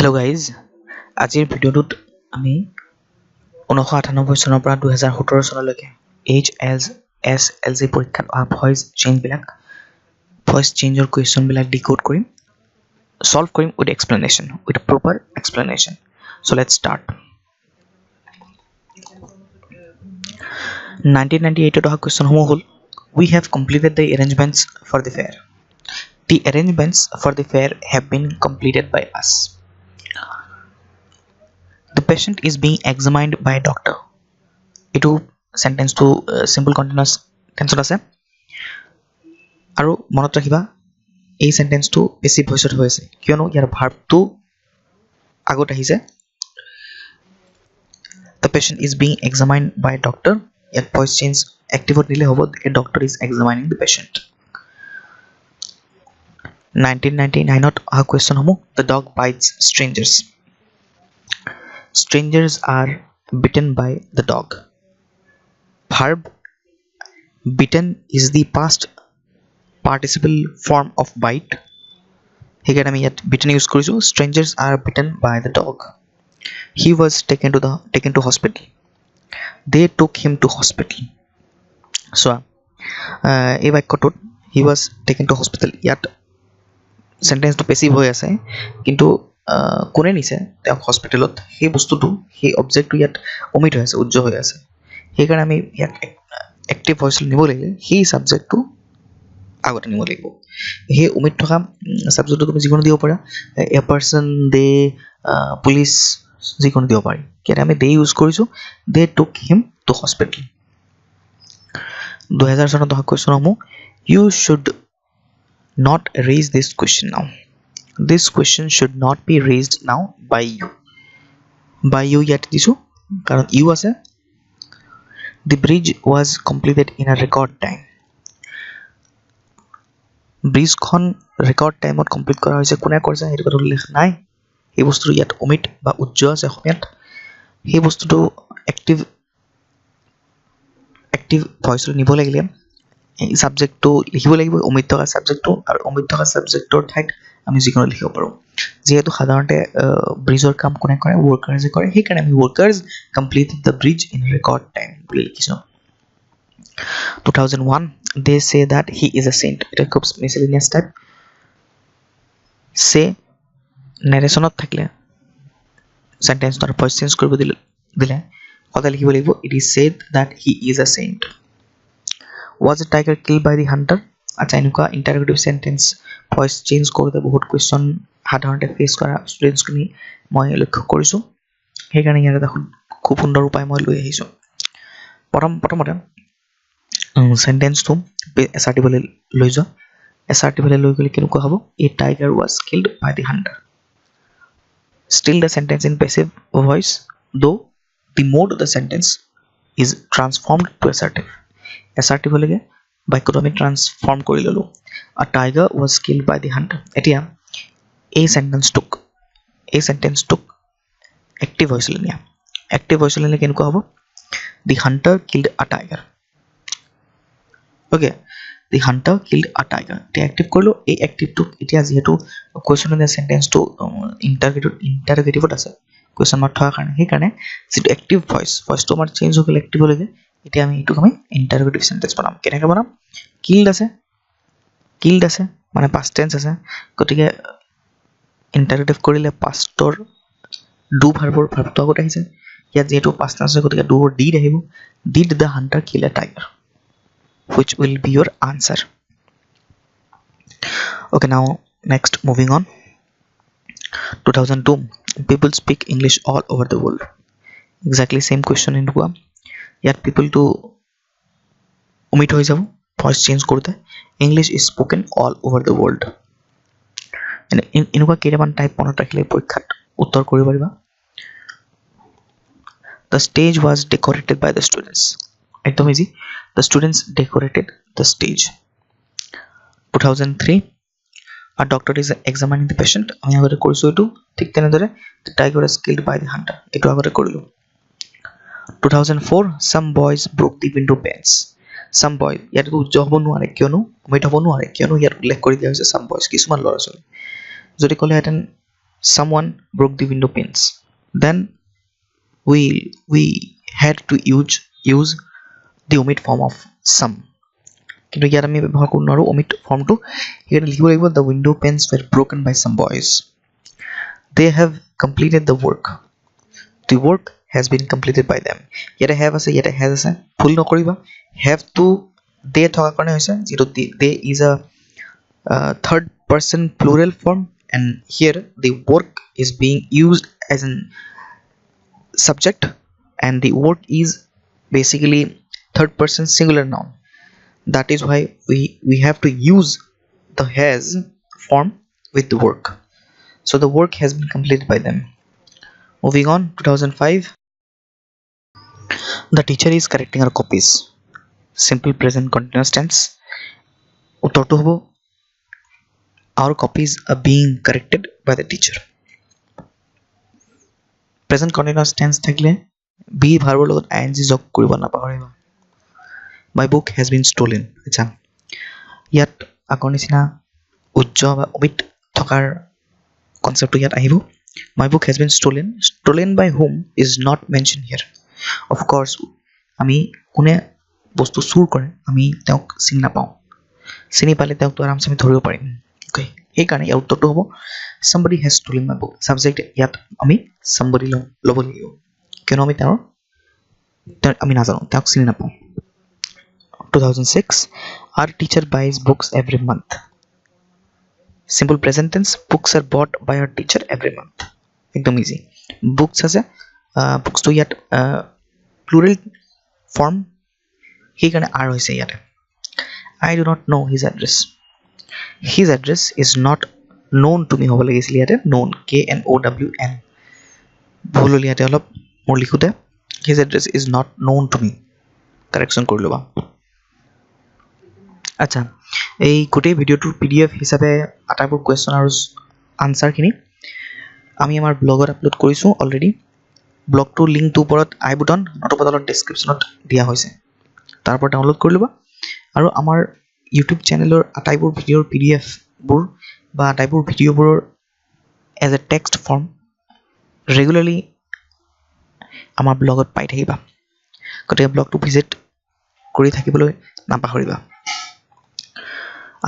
Hello guys, আজিৰ ভিডিঅ'টোত আমি 1998 চনৰ পৰা 2017 চনলৈকে HSLC পৰীক্ষাত অহা ভইচ চেঞ্জৰ কুৱেশ্যন বিলাক ডিকোড কৰিম, সলভ কৰিম with explanation, with proper explanation. So let's start. 1998 অহা কুৱেশ্যন সমূহ হ'ল, we have completed the arrangements for the fair. The arrangements for the fair have been completed by us. The patient is being examined by a doctor. Etu sentence to simple continuous tense ase aru monot rakhiba ei sentence to passive voice ot hoise kiono yar verb to agot ahise. The patient is being examined by a doctor. Yat voice change active ot nile hobo a doctor is examining the patient. 1999 ot a question homo, the dog bites strangers. Strangers are bitten by the dog. Verb bitten is the past participle form of bite. Here I yet bitten use korisu. Strangers are bitten by the dog. He was taken to hospital. They took him to hospital. So এই বাক্যটোত he was taken to hospital. ইয়াত sentence to passive হৈ আছে, কিন্তু কোনে নিছে তেওঁ হস্পিটেলত সেই বস্তুটো সেই অবজেক্টটো ইয়াত ওমিট হৈ আছে, উজ্জ্বল হৈ আছে। সেইকাৰণে আমি ইয়াক এক্টিভ ভইচ নিব লাগিলে সেই ছাবজেক্টটো আগতে নিব লাগিব। সেই ওমিট থকা ছাবজেক্টটো তুমি যিকোনো দিব পাৰা, এ পাৰ্চন, দে, পুলিচ, যিকোনো দিব পাৰি। ইয়াতে আমি দে ইউজ কৰিছোঁ, দে টুক হিম টু হস্পিটেল। 2000 চনত অহা কুৱেশ্যনসমূহ, you should not raise this question now. This question should not be raised now by you. By you yet disu karon you ase. The bridge was completed in a record time. Bridge khon record time ot complete kora hoise, kone korse etu kotho ullekh nai. Ei bostu yat omit ba ujjo ase homiat. Ei bostu to active voice nibo lagile এই সাবজেক্টটো লিখিব লাগিব, অমিত থকা সাবজেক্টটো, আৰু অমিত থকা সাবজেক্টৰ ঠাইত আমি যিকোনো লিখিব পাৰোঁ। যেহেতু সাধাৰণতে ব্ৰিজৰ কাম কোনে কৰে, ৱৰ্কাৰ্ছে কৰে, সেইকাৰণে আমি workers completed the bridge in record time বুলি লিখিছোঁ। 2001 they say that he is a saint. এটা খুব মিছেলেনিয়াছ টাইপ। সে নেৰেশ্যনত থাকিলে চেণ্টেন্সৰ ভইচ চেঞ্জ কৰিব দিলে সদায় লিখিব লাগিব, it is said that he is a saint. Was a tiger killed by the hunter? আচ্ছা, এনেকুৱা ইণ্টাৰগেটিভ চেণ্টেন্স ভইচ চেঞ্জ কৰোঁতে বহুত কুৱেশ্যন সাধাৰণতে ফেচ কৰা ষ্টুডেণ্টছখিনি মই লক্ষ্য কৰিছোঁ। সেইকাৰণে ইয়াত এটা খুব সুন্দৰ উপায় মই লৈ আহিছোঁ। প্ৰথমতে চেণ্টেন্সটো এছাৰ্টিভলৈ লৈ যোৱা। এছাৰ্টিভলৈ লৈ গ'লে কেনেকুৱা হ'ব? A tiger was killed by the hunter. Still the sentence in passive voice, though the mode of the sentence is transformed to assertive. Assertive হ'লেগে বাক্যটো আমি ট্ৰান্সফৰ্ম কৰি ল'লোঁ। A tiger was killed by the hunter. এতিয়া এই চেণ্টেন্সটোক active ভইচলৈ নিয়া। Active ভইচলৈ নিলে কেনেকুৱা হ'ব? দি হাণ্টাৰ কিল্ড আ টাইগাৰ। অ'কে, দি হাণ্টাৰ কিল্ড আ টাইগাৰ। এতিয়া এক্টিভ কৰিলোঁ। এই এক্টিভটোক এতিয়া যিহেতু কুৱেশ্যন চেণ্টেন্সটো ইণ্টাৰগেটিভত আছে, কুৱেশ্যন মাৰ্ক থকাৰ কাৰণে, সেইকাৰণে যিটো এক্টিভ ভইচটো আমাৰ চেঞ্জ হৈ গ'লে এক্টিভ হ'লেগে। এতিয়া আমি এইটোক আমি ইণ্টাৰগেটিভ চেণ্টেন্স বনাম। কেনেকৈ বনাম? কিল্ড আছে মানে পাষ্ট টেন্স আছে, গতিকে ইণ্টাৰগেটিভ কৰিলে পাষ্টৰ ডু ভাৰ্বটো আগত আহিছে। ইয়াত যিহেতু পাষ্ট টেন্স আছে, গতিকে ডুৰ ডিড আহিব। Did the Hunter kill A tiger, which will be your answer. Okay, now next moving on. 2002 people speak English all over the world. Exactly same question in Guam. ইয়াত পিপলটো omit হৈ যাব voice change কৰোঁতে। English is spoken all over the world. এনেকুৱা কেইটামান type মনত ৰাখিলে পৰীক্ষাত উত্তৰ কৰিব পাৰিবা। The stage was decorated by the students. একদম easy, the students decorated the stage. 2003 a doctor is examining the patient. আমি আগতে কৰিছোঁ এইটো। ঠিক তেনেদৰে the tiger is killed by the hunter, এইটো আগতে কৰিলোঁ। 2004 some boys broke the window panes. Some boy ইয়াত উজ্জ্বল হ'ব নোৱাৰে, কিয়নো অমিত হ'ব নোৱাৰে, কিয়নো ইয়াত উল্লেখ কৰি দিয়া হৈছে some boys, কিছুমান ল'ৰা ছোৱালী। যদি ক'লেহেঁতেন someone broke the window panes, then we had to use the omit form of some. কিন্তু ইয়াত আমি ব্যৱহাৰ কৰিব নোৱাৰোঁ omit ফৰ্মটো। ইয়াত লিখিব লাগিব the window panes were broken by some boys. They have completed the work. The work has been completed by them. ইয়াতে have আছে, ইয়াতে has আছে, ভুল নকৰিবা। have to they থকাৰ কাৰণে হৈছে যিটো they is a third person plural form, and here the work is being used as an subject, and the work is basically third person singular noun. That is why we have to use the has form with the work. So the work has been completed by them. Moving on, 2005. The teacher is correcting our copies. Simple present continuous tense. উত্তৰটো হ'ব our copies are being corrected by the teacher. Present continuous tense থাকিলে be ভাৰ্বৰ লগত ing যোগ কৰিব নাপাহৰিবা। My book has been stolen. আচ্ছা, ইয়াত আগৰ নিচিনা উজ্জ বা omit থকাৰ কনসেপ্টটো ইয়াত আহিব। My book has been stolen. Stolen by whom is not mentioned here. Of course, আমি কোনে বস্তু চুৰ কৰে আমি তেওঁক চিনি নাপাওঁ। চিনি পালে তেওঁক তো আৰামছে আমি ধৰিব পাৰিম। ওকে, সেইকাৰণে ইয়াৰ উত্তৰটো হ'ব somebody has stolen my book. Subject ইয়াত আমি somebody ল'ব লাগিব, কিয়নো আমি আমি নাজানো, তেওঁক চিনি নাপাওঁ। 2006. Our teacher buys books every month. Simple present tense, books are bought by our teacher every month. একদম ইজি। বুকস আছে, বুকসটো ইয়াত প্লুৰেল ফৰ্ম, সেইকাৰণে আৰ হৈছে ইয়াতে। I do not know his address. His address is not known to me হ'ব লাগিছিল ইয়াতে, known, KNOWN। ভুল হ'ল ইয়াতে অলপ মোৰ লিখোঁতে। His address is not known to me, correction কৰি ল'বা। আচ্ছা, এই গোটেই ভিডিঅ'টোৰ PDF হিচাপে আটাইবোৰ কুৱেশ্যন আৰু আনচাৰখিনি আমি আমাৰ ব্লগত আপলোড কৰিছোঁ অলৰেডি। ব্লগটোৰ লিংকটোৰ ওপৰত আই বুটন নতুবা তলত ডেছক্ৰিপশ্যনত দিয়া হৈছে, তাৰ পৰা ডাউনলোড কৰি ল'বা। আৰু আমাৰ ইউটিউব চেনেলৰ আটাইবোৰ ভিডিঅ'ৰ PDFবোৰ বা আটাইবোৰ ভিডিঅ'বোৰৰ as a text form regularly আমাৰ ব্লগত পাই থাকিবা, গতিকে ব্লগটো ভিজিট কৰি থাকিবলৈ নাপাহৰিবা।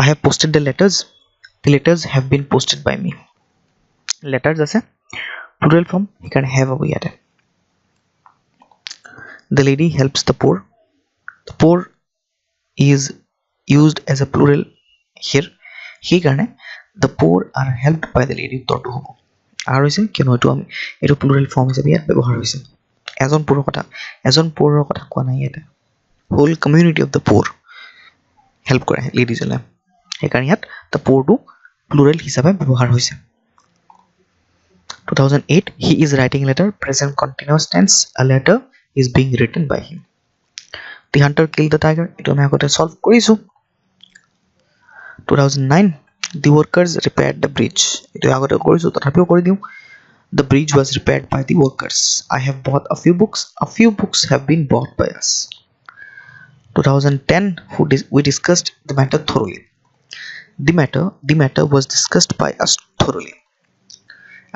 I have posted the letters. The letters have been posted by me. Letters আছে plural form, সেইকাৰণে have হ'ব ইয়াতে। The lady helps the poor. The poor is used as a plural here, সেইকাৰণে the poor are helped by the lady উত্তৰটো হ'ব। আৰু হৈছে কিয়নো এইটো plural form হিচাপে ইয়াত ব্যৱহাৰ হৈছে। এজন পুৰৰ কথা কোৱা নাই ইয়াতে, whole community of the poor help কৰে লেডিজলে, সেইকাৰণে ইয়াত the poor টো প্লুৰেল হিচাপে ব্যৱহাৰ হৈছে। 2008. He is writing a letter, present continuous tense, a letter is being written by him. The hunter killed the tiger. এইটো আমি আগতে সলভ কৰিছোঁ। 2009. The workers repaired the bridge. এইটো আগতে কৰিছোঁ, তথাপিও কৰি দিওঁ। The bridge was repaired by the workers. I have bought a few books. A few books have been bought by us. 2010. We discussed the matter thoroughly. The matter was discussed by us thoroughly.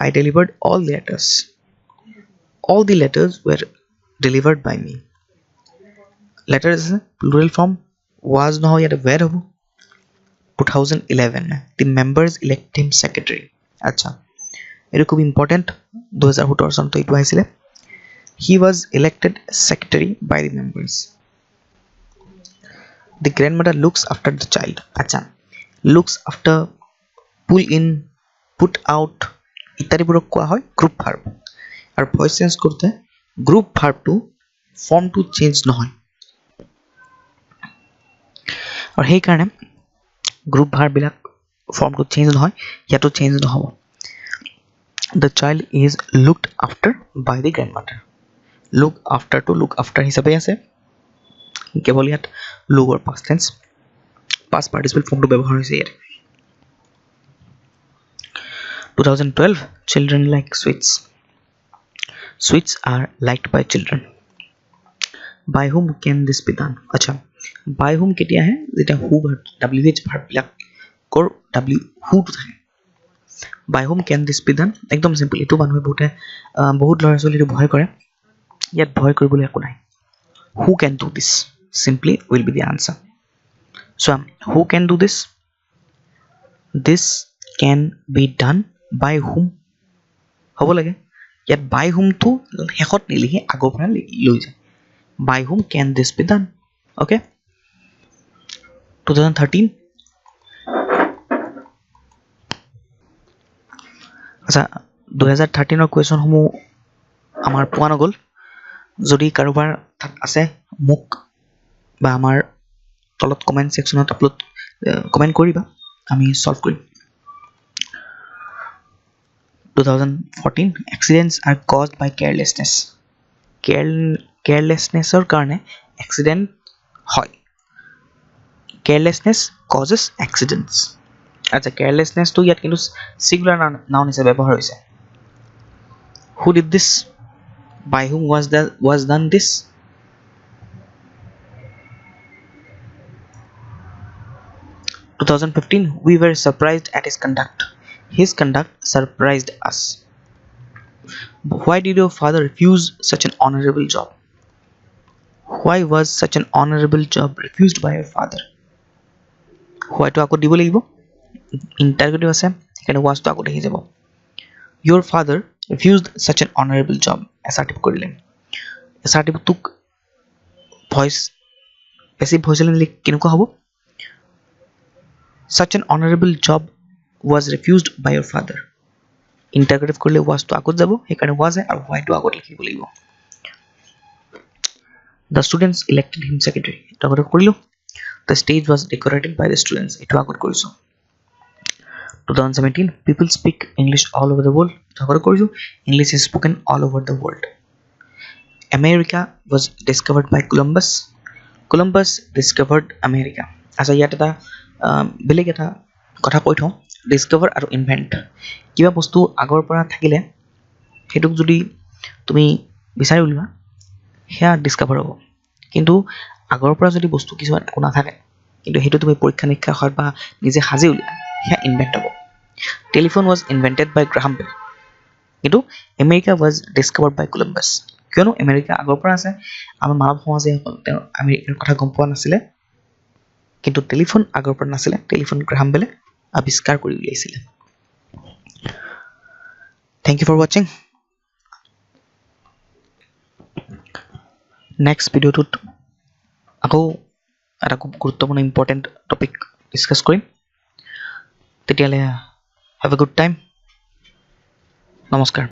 I delivered all the letters. All the letters were delivered by me. Letters plural form, was নহয় ইয়াতে were হ'ব। 2011. The members elect him secretary. আচ্ছা, এইটো খুব important, 2017 চনতো এইটো আহিছিলে। He was elected secretary by the members. The grandmother looks after the child. আচ্ছা, looks after, pull in, put out ইত্যাদিবোৰক কোৱা হয় গ্ৰুপ ভাৰ্ব। আৰু ভইচ চেঞ্জ কৰোঁতে গ্ৰুপ ভাৰ্বটো ফৰ্মটো চেঞ্জ নহয়, আৰু সেইকাৰণে গ্ৰুপ ভাৰ্ববিলাক ফৰ্মটো চেঞ্জ নহয়, ইয়াতো চেঞ্জ নহ'ব। The child is looked after by the grandmother. Look after to look after হিচাপে আছে, কেৱল ইয়াত lower past tense, past participle ফৰ্মটো ব্যৱহাৰ হৈছে ইয়াত। 2012. Children like sweets. Sweets are liked by children. By whom can this be done? আচ্ছা, by whom কেতিয়া আহে? যেতিয়া who verb, WH verb বিলাকৰ who টো থাকে। বাই হুম কেন দিছ বি ডান একদম চিম্পল এইটো মানুহে বহুত ল'ৰা ছোৱালীটো ভয় কৰে ইয়াত ভয় কৰিবলৈ একো নাই who can do this simply will be the answer so' who can do this this can be done by whom হ'ব লাগে ইয়াত বাই হুমটো শেষত নিলিখি আগৰ পৰা লৈ যায় বাই হুম কেন দিছ বি ডান অ'কে 2013 আচ্ছা 2013 কুৱেশ্যনসমূহ আমাৰ পোৱা নগ'ল যদি কাৰোবাৰ তাত আছে মোক বা আমাৰ তলত কমেণ্ট ছেকশ্যনত কমেণ্ট কৰিবা আমি ছল্ভ কৰিম 2014 accidents are caused by carelessness carelessnessৰ কাৰণে accident হয় carelessness causes accidents আচ্ছা carelessnessটো ইয়াত কিন্তু singular noun হিচাপে ব্যৱহাৰ হৈছে who did this by whom was done this (2015) we were surprised at his conduct surprised us why did your father refuse such an honorable job why was such an honorable job refused by your father why to আকৌ দিব লাগিব interrogative আছে সেইকাৰণে was to আকৌ দেখি যাব your father refused such an honorable job assertive কৰিলে assertive তোক voice passive voice লৈ কেনেকুৱা হ'ব such an honorable job was refused by your father interrogative কৰিলে was to আগত যাব সেইকাৰণে was আৰু why to আগত লিখিব লাগিব the students elected him secretary এটা আগত কৰিলো the stage was decorated by the students এটা আগত কৰিছো 2017 people speak English all over the world এটা আগত কৰিছো English is spoken all over the world America was discovered by Columbus discovered America আচ্ছা ইয়াত এটা বেলেগ এটা কথা কৈ থওঁ ডিস্কভাৰ আৰু ইনভেণ্ট কিবা বস্তু আগৰ পৰা থাকিলে সেইটোক যদি তুমি বিচাৰি উলিওৱা সেয়া ডিস্কভাৰ হ'ব কিন্তু আগৰ পৰা যদি বস্তু কিছুমান একো নাথাকে কিন্তু সেইটো তুমি পৰীক্ষা নিৰীক্ষা কৰাত বা নিজে সাজি উলিওৱা সেয়া ইনভেণ্ট হ'ব telephone was invented by Graham Bell কিন্তু America was discovered by Columbus কিয়নো আমেৰিকা আগৰ পৰা আছে আমাৰ মানৱ সমাজে তেওঁ আমেৰিকাৰ কথা গম পোৱা নাছিলে কিন্তু টেলিফোন আগৰ পৰা নাছিলে টেলিফোন গ্ৰাহাম বেলে আৱিষ্কাৰ কৰি উলিয়াইছিলে thank you for watching next ভিডিঅ'টোত আকৌ এটা খুব গুৰুত্বপূৰ্ণ ইম্পৰ্টেণ্ট টপিক ডিছকাছ কৰিম তেতিয়ালৈ হেভ এ গুড টাইম নমস্কাৰ